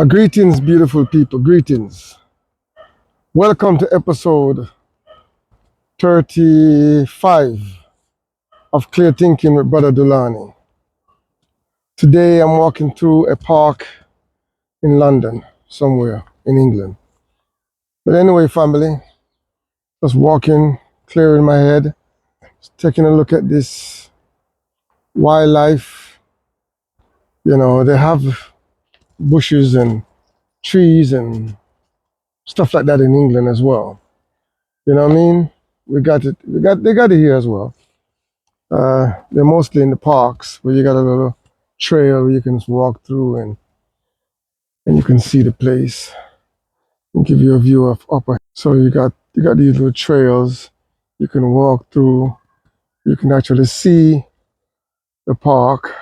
Greetings, beautiful people. Greetings. Welcome to episode 35 of Clear Thinking with Brother Dulani. Today I'm walking through a park in London, somewhere in England. But anyway, family, just walking, clearing my head, just taking a look at this wildlife. You know, they have bushes and trees and stuff like that in England as well. You know what I mean? They got it here as well. They're mostly in the parks where you got a little trail where you can just walk through and you can see the place and give you a view of upper. So you got these little trails you can walk through. You can actually see the park.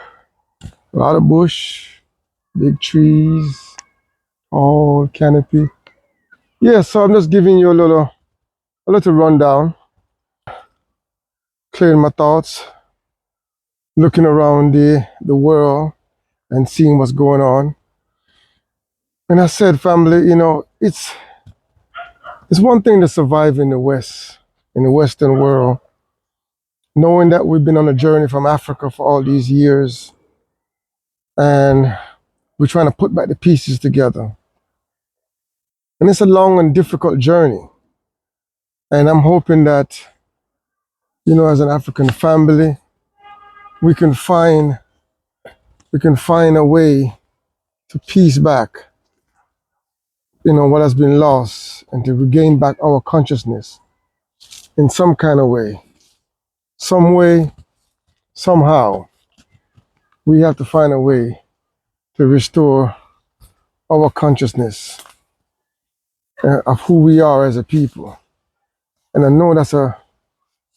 A lot of bush, big trees, all canopy. Yeah, so I'm just giving you a little rundown, clearing my thoughts, looking around the world and seeing what's going on. And I said, family, it's one thing to survive in the West, in the Western world, knowing that we've been on a journey from Africa for all these years and we're trying to put back the pieces together. And it's a long and difficult journey. And I'm hoping that, as an African family, we can find a way to piece back, what has been lost and to regain back our consciousness in some kind of way. Some way, somehow, we have to find a way to restore our consciousness of who we are as a people. And I know that's a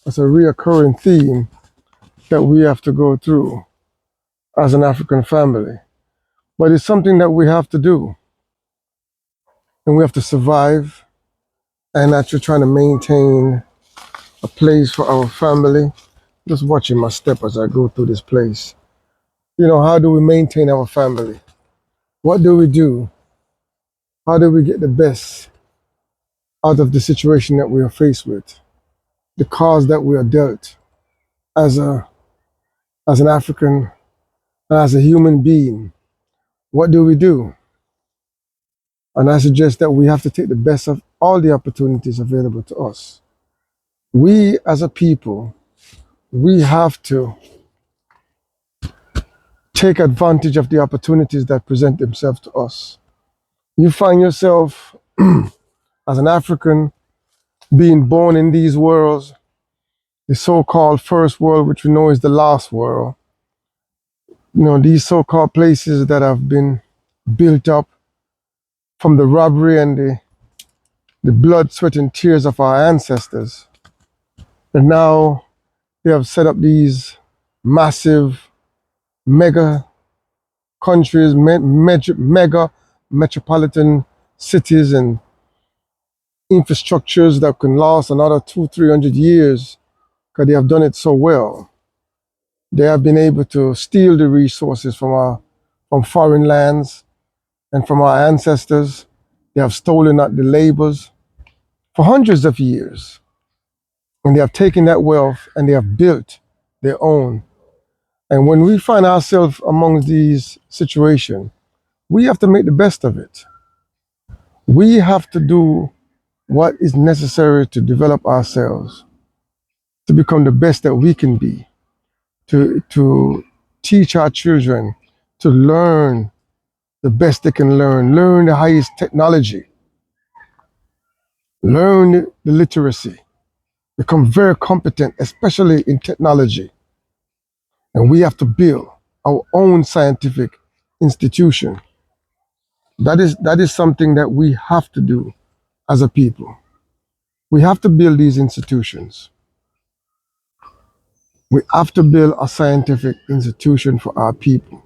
reoccurring theme that we have to go through as an African family. But it's something that we have to do. And we have to survive and actually trying to maintain a place for our family. Just watching my step as I go through this place. How do we maintain our family? What do we do? How do we get the best out of the situation that we are faced with? The cards that we are dealt as an African, as a human being. What do we do? And I suggest that we have to take the best of all the opportunities available to us. We as a people, we have to take advantage of the opportunities that present themselves to us. You find yourself as an African being born in these worlds, the so-called first world, which we know is the last world. These so-called places that have been built up from the robbery and the blood, sweat, and tears of our ancestors. And now they have set up these massive mega countries, mega metropolitan cities and infrastructures that can last another 200-300 years because they have done it so well. They have been able to steal the resources from foreign lands and from our ancestors. They have stolen out the labors for hundreds of years. And they have taken that wealth and they have built their own. And when we find ourselves among these situations, we have to make the best of it. We have to do what is necessary to develop ourselves, to become the best that we can be, to teach our children to learn the best they can learn the highest technology, learn the literacy, become very competent, especially in technology. And we have to build our own scientific institution. That is something that we have to do as a people. We have to build these institutions. We have to build a scientific institution for our people.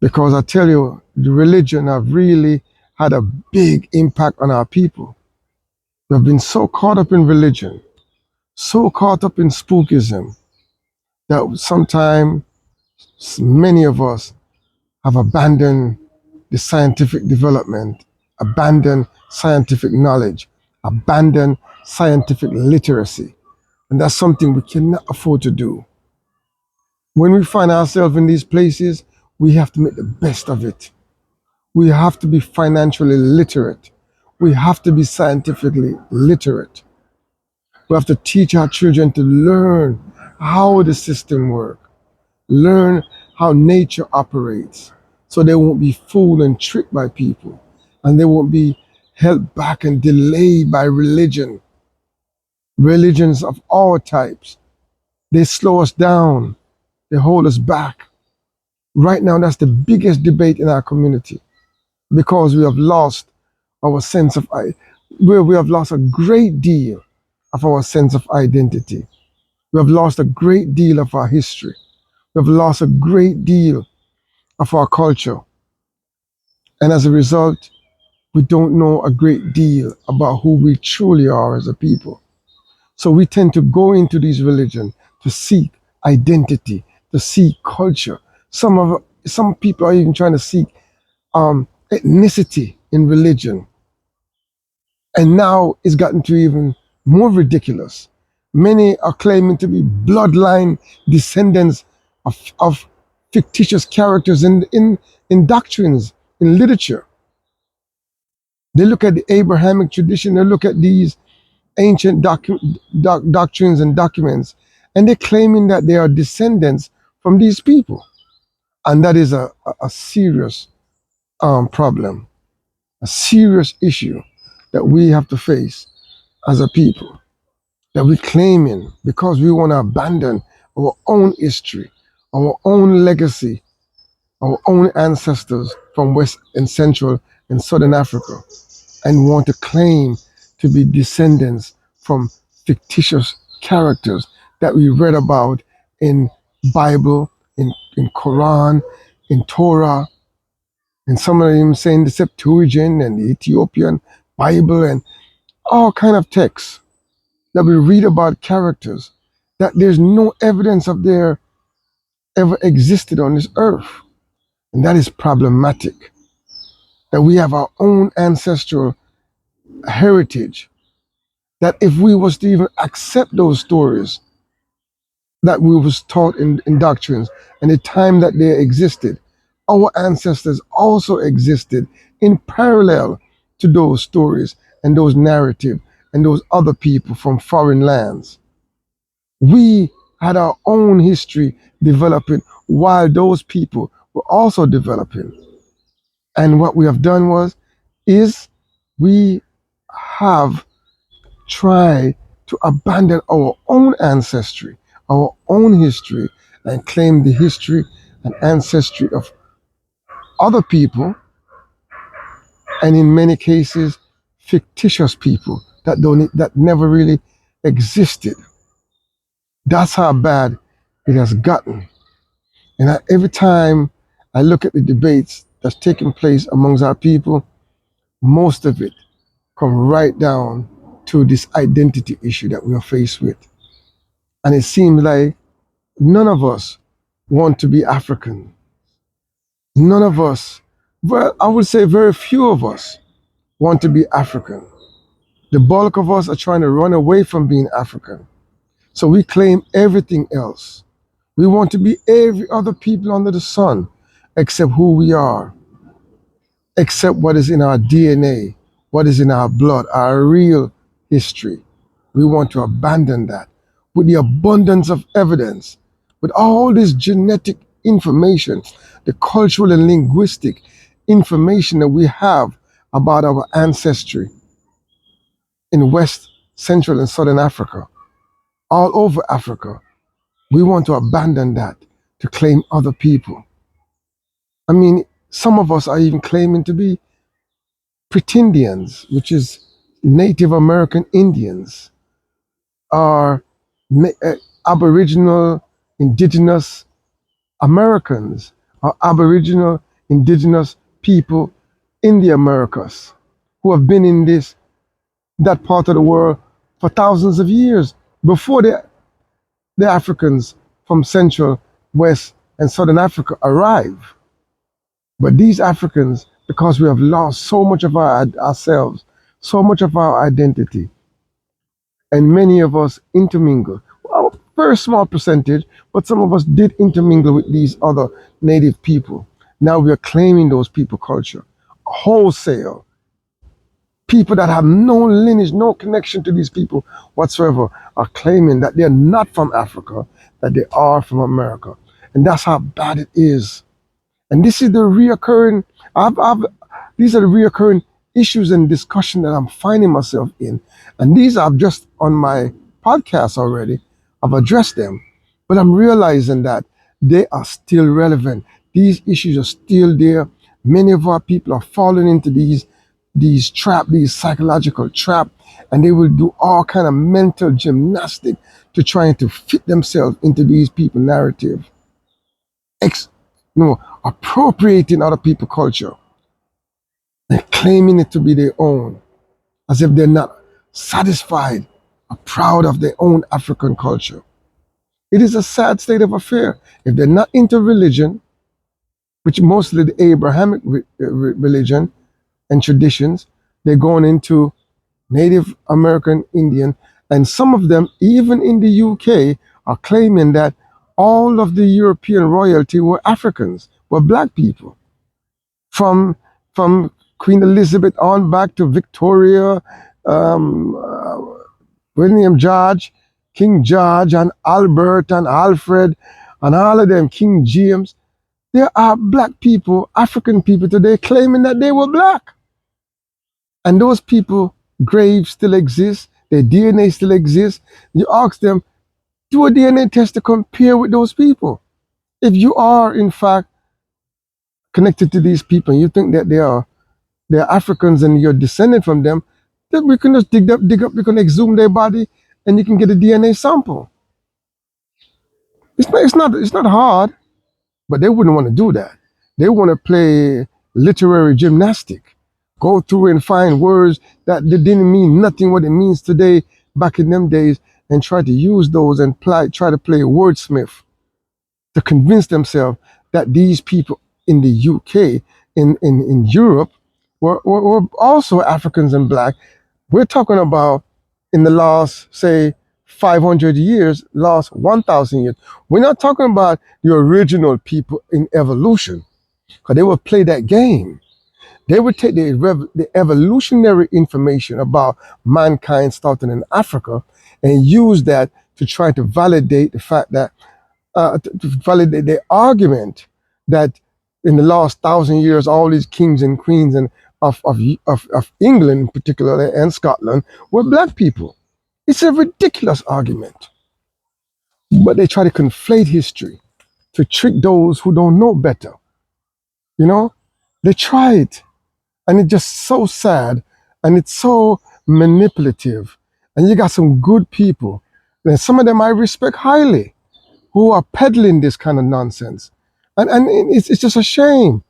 Because I tell you, the religion have really had a big impact on our people. We have been so caught up in religion, so caught up in spookism, that sometimes many of us have abandoned the scientific development, abandon scientific knowledge, abandon scientific literacy. And that's something we cannot afford to do. When we find ourselves in these places, we have to make the best of it. We have to be financially literate. We have to be scientifically literate. We have to teach our children to learn how the system works, learn how nature operates, so they won't be fooled and tricked by people, and they won't be held back and delayed by religions of all types. They slow us down, they hold us back. Right now, that's the biggest debate in our community, because we have lost our sense of where we have lost a great deal of our sense of identity. We have lost a great deal of our history. We have lost a great deal of our culture. And as a result, we don't know a great deal about who we truly are as a people. So we tend to go into these religions to seek identity, to seek culture. Some people are even trying to seek ethnicity in religion. And now it's gotten to even more ridiculous. Many are claiming to be bloodline descendants of fictitious characters in doctrines, in literature. They look at the Abrahamic tradition, they look at these ancient doctrines and documents, and they're claiming that they are descendants from these people. And that is a serious problem, a serious issue that we have to face as a people, that we're claiming because we want to abandon our own history, our own legacy, our own ancestors from West and Central and Southern Africa, and want to claim to be descendants from fictitious characters that we read about in Bible, in Quran, in Torah, and some of them saying the Septuagint and the Ethiopian Bible and all kind of texts that we read about characters that there's no evidence of their ever existed on this earth. And that is problematic. That we have our own ancestral heritage, that if we was to even accept those stories that we was taught in doctrines and the time that they existed, our ancestors also existed in parallel to those stories and those narratives and those other people from foreign lands. We had our own history developing while those people were also developing. And what we have done is we have tried to abandon our own ancestry, our own history, and claim the history and ancestry of other people, and in many cases, fictitious people that never really existed. That's how bad it has gotten. And every time I look at the debates that's taking place amongst our people, most of it come right down to this identity issue that we are faced with. And it seems like none of us want to be African. None of us, well, I would say very few of us want to be African. The bulk of us are trying to run away from being African. So we claim everything else. We want to be every other people under the sun, except who we are, except what is in our DNA, what is in our blood, our real history. We want to abandon that with the abundance of evidence, with all this genetic information, the cultural and linguistic information that we have about our ancestry in West, Central, and Southern Africa, all over Africa. We want to abandon that to claim other people. I mean, some of us are even claiming to be pretendians, which is Native American Indians, are Aboriginal, indigenous Americans, or Aboriginal, indigenous people in the Americas who have been in that part of the world for thousands of years before the Africans from Central, West, and Southern Africa arrive. But these Africans because we have lost so much of ourselves, so much of our identity, and many of us intermingle. Well, a very small percentage, but some of us did intermingle with these other native people. Now we are claiming those people culture wholesale. People that have no lineage, no connection to these people whatsoever are claiming that they're not from Africa, that they are from America. And that's how bad it is. And this is the reoccurring, these are the reoccurring issues and discussion that I'm finding myself in. And these are just on my podcast already. I've addressed them, but I'm realizing that they are still relevant. These issues are still there. Many of our people are falling into these trap, these psychological trap, and they will do all kind of mental gymnastics to trying to fit themselves into these people narrative. Appropriating other people culture and claiming it to be their own, as if they're not satisfied or proud of their own African culture. It is a sad state of affair. If they're not into religion, which mostly the Abrahamic religion and traditions, they're going into Native American Indian, and some of them, even in the UK, are claiming that all of the European royalty were Africans, were black people. From Queen Elizabeth on back to Victoria, William George, King George, and Albert, and Alfred, and all of them, King James. There are black people, African people today, claiming that they were black. And those people, graves still exist, their DNA still exists. You ask them, do a DNA test to compare with those people. If you are, in fact, connected to these people and you think that they're Africans and you're descended from them, then we can just dig up, we can exhume their body and you can get a DNA sample. It's not hard, but they wouldn't want to do that. They want to play literary gymnastic, go through and find words that they didn't mean nothing what it means today back in them days, and try to use those and try to play wordsmith to convince themselves that these people in the UK, in Europe, were also Africans and black. We're talking about in the last, say, 500 years, last 1,000 years. We're not talking about the original people in evolution, because they would play that game. They would take the evolutionary information about mankind starting in Africa and use that to try to validate the fact that, to validate their argument that in the last 1,000 years, all these kings and queens and of England, particularly, and Scotland, were black people. It's a ridiculous argument. But they try to conflate history to trick those who don't know better. You know, they try it. And it's just so sad and it's so manipulative. And you got some good people, and some of them I respect highly, who are peddling this kind of nonsense. And it's just a shame.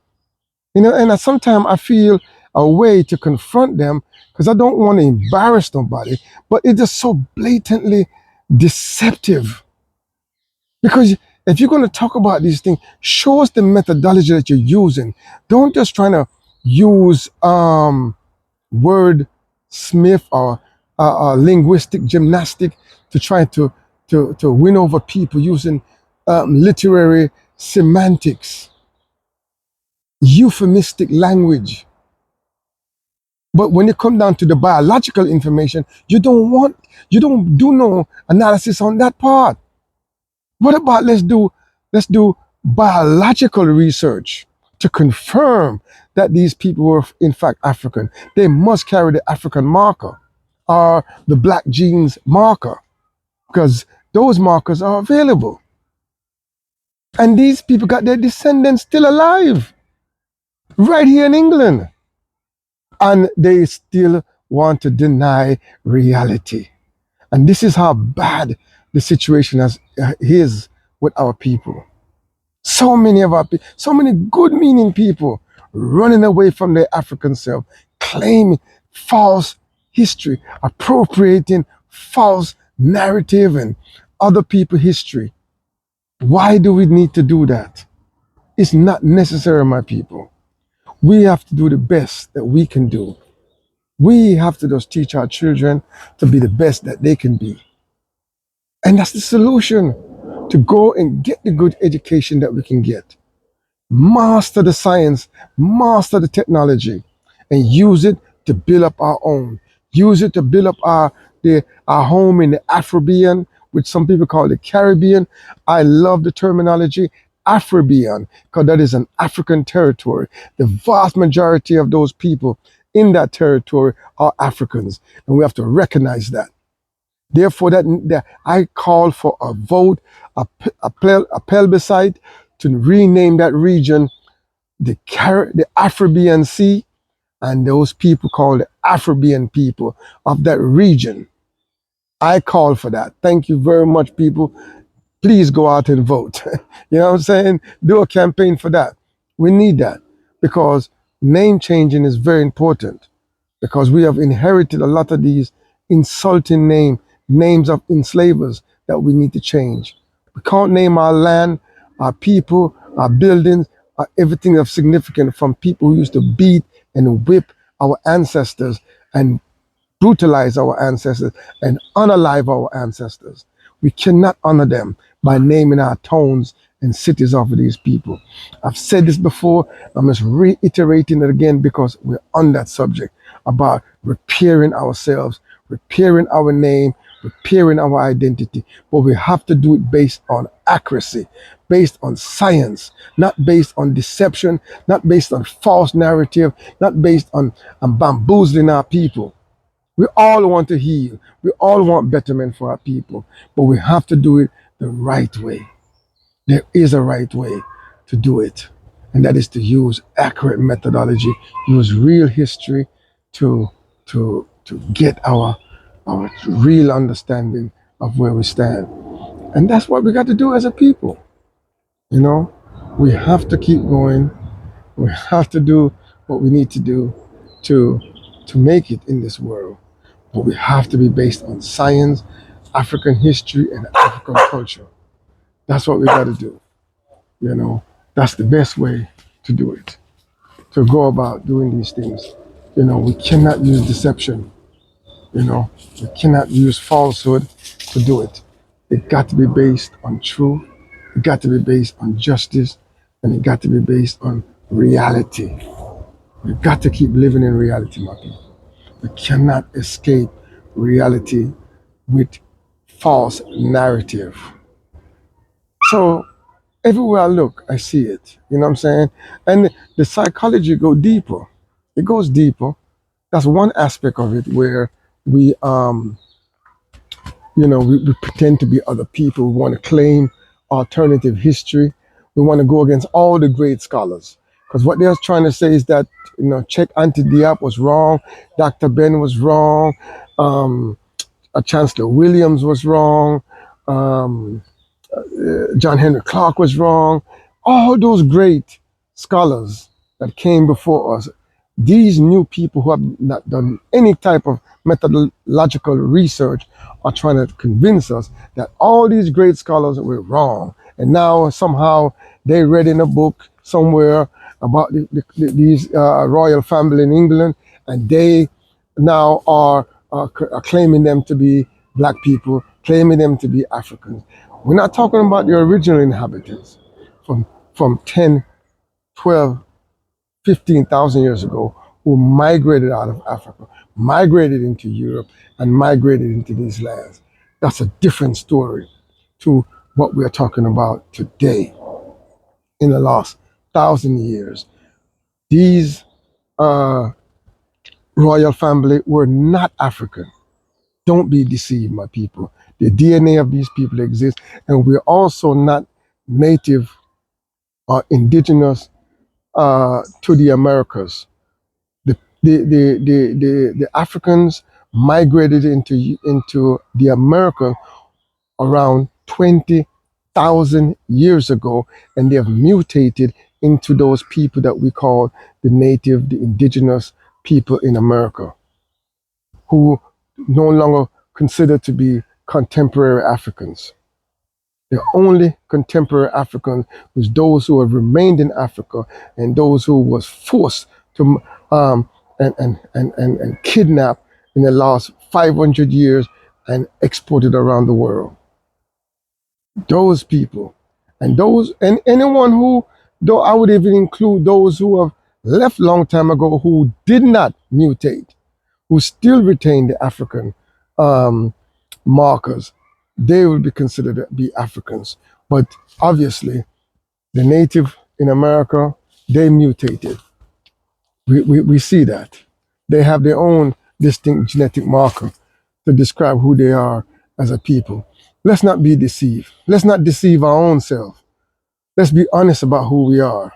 And sometimes I feel a way to confront them because I don't want to embarrass nobody, but it's just so blatantly deceptive. Because if you're going to talk about these things, show us the methodology that you're using. Don't just try to use word smith or linguistic gymnastic to try to win over people using literary semantics, euphemistic language. But when it comes down to the biological information, you don't do no analysis on that part. What about let's do biological research to confirm that these people were in fact African? They must carry the African marker or the black genes marker, because those markers are available. And these people got their descendants still alive right here in England. And they still want to deny reality. And this is how bad the situation is with our people. So many of our people, so many good meaning people running away from their African self, claiming false history, appropriating false narrative and other people's history. Why do we need to do that? It's not necessary, my people. We have to do the best that we can do. We have to just teach our children to be the best that they can be. And that's the solution, to go and get the good education that we can get. Master the science, master the technology, and use it to build up our own. Use it to build up our home in the Afrobean, which some people call the Caribbean. I love the terminology Afrobean because that is an African territory. The vast majority of those people in that territory are Africans, and we have to recognize that. Therefore, that I call for a vote, a plebiscite to rename that region the Afrobean Sea, and those people called the Afrobean people of that region. I call for that. Thank you very much, people. Please go out and vote. You know what I'm saying? Do a campaign for that. We need that because name changing is very important, because we have inherited a lot of these insulting names of enslavers that we need to change. We can't name our land, our people, our buildings, everything of significance from people who used to beat and whip our ancestors and brutalize our ancestors and unalive our ancestors. We cannot honor them by naming our towns and cities of these people. I've said this before, I'm just reiterating it again because we're on that subject about repairing ourselves, repairing our name, repairing our identity. But we have to do it based on accuracy, based on science, not based on deception, not based on false narrative, not based on bamboozling our people. We all want to heal. We all want betterment for our people, but we have to do it the right way. There is a right way to do it, and that is to use accurate methodology, use real history to get our real understanding of where we stand. And that's what we got to do as a people. You know, we have to keep going. We have to do what we need to do to make it in this world. But we have to be based on science, African history, and African culture. That's what we got to do. You know, that's the best way to do it, to go about doing these things. You know, we cannot use deception. You know, we cannot use falsehood to do it. It got to be based on truth. It got to be based on justice, and it got to be based on reality. We've got to keep living in reality, my people. We cannot escape reality with false narrative. So everywhere I look, I see it. You know what I'm saying? And the psychology go deeper. It goes deeper. That's one aspect of it where we we pretend to be other people. We want to claim alternative history. We want to go against all the great scholars. Because what they're trying to say is that, Cheikh Anta Diop was wrong, Dr. Ben was wrong, Chancellor Williams was wrong, um, John Henry Clark was wrong. All those great scholars that came before us, these new people who have not done any type of methodological research are trying to convince us that all these great scholars were wrong. And now somehow they read in a book somewhere about these royal family in England, and they now are claiming them to be black people, claiming them to be Africans. We're not talking about the original inhabitants from 10, 12, 15,000 years ago who migrated out of Africa, migrated into Europe, and migrated into these lands. That's a different story to what we're talking about today. In the last 1,000 years, these royal family were not African. Don't be deceived, my people. The DNA of these people exists, and we're also not native or indigenous to the Americas. The Africans migrated into the America around 20,000 years ago, and they have mutated into those people that we call the native, the indigenous people in America, who no longer considered to be contemporary Africans. The only contemporary Africans was those who have remained in Africa and those who was forced to and kidnap in the last 500 years and exported around the world. Those people, and anyone who, though I would even include those who have left long time ago who did not mutate, who still retain the African markers, they will be considered to be Africans. But obviously, the native in America, they mutated. We see that. They have their own distinct genetic marker to describe who they are as a people. Let's not be deceived. Let's not deceive our own self. Let's be honest about who we are.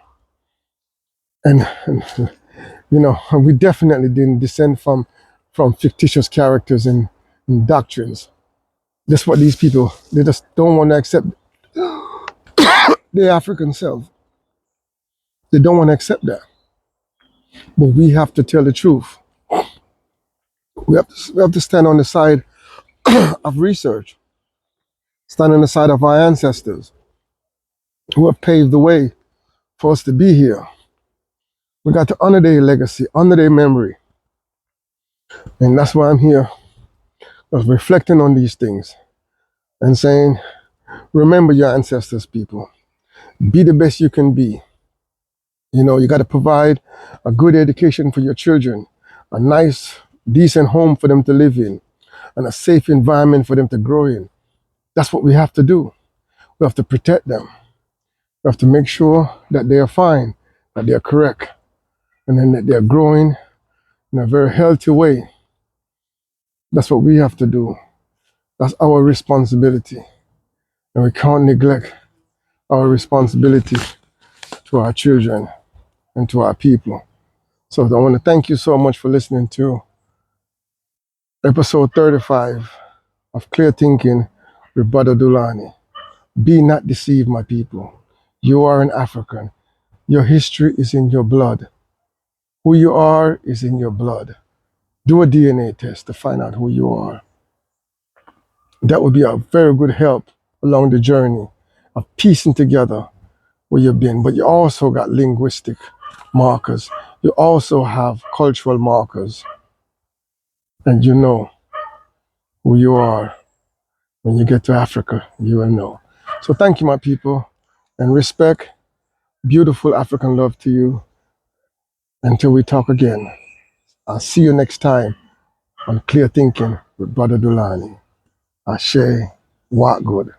And we definitely didn't descend from fictitious characters and doctrines. That's what these people, they just don't want to accept their African self. They don't want to accept that. But we have to tell the truth. We have to stand on the side of research, stand on the side of our ancestors who have paved the way for us to be here. We got to honor their legacy, honor their memory. And that's why I'm here, reflecting on these things and saying, remember your ancestors, people. Be the best you can be. You got to provide a good education for your children, a nice, decent home for them to live in, and a safe environment for them to grow in. That's what we have to do. We have to protect them. We have to make sure that they are fine, that they are correct, and then that they are growing in a very healthy way. That's what we have to do. That's our responsibility. And we can't neglect our responsibility to our children and to our people. So I want to thank you so much for listening to episode 35 of Clear Thinking with Brother Dulani. Be not deceived, my people. You are an African. Your history is in your blood. Who you are is in your blood. Do a DNA test to find out who you are. That would be a very good help along the journey of piecing together where you've been. But you also got linguistic markers. You also have cultural markers. And you know who you are. When you get to Africa, you will know. So thank you, my people, and respect, beautiful African love to you. Until we talk again, I'll see you next time on Clear Thinking with Brother Dulani. Ashe, walk good.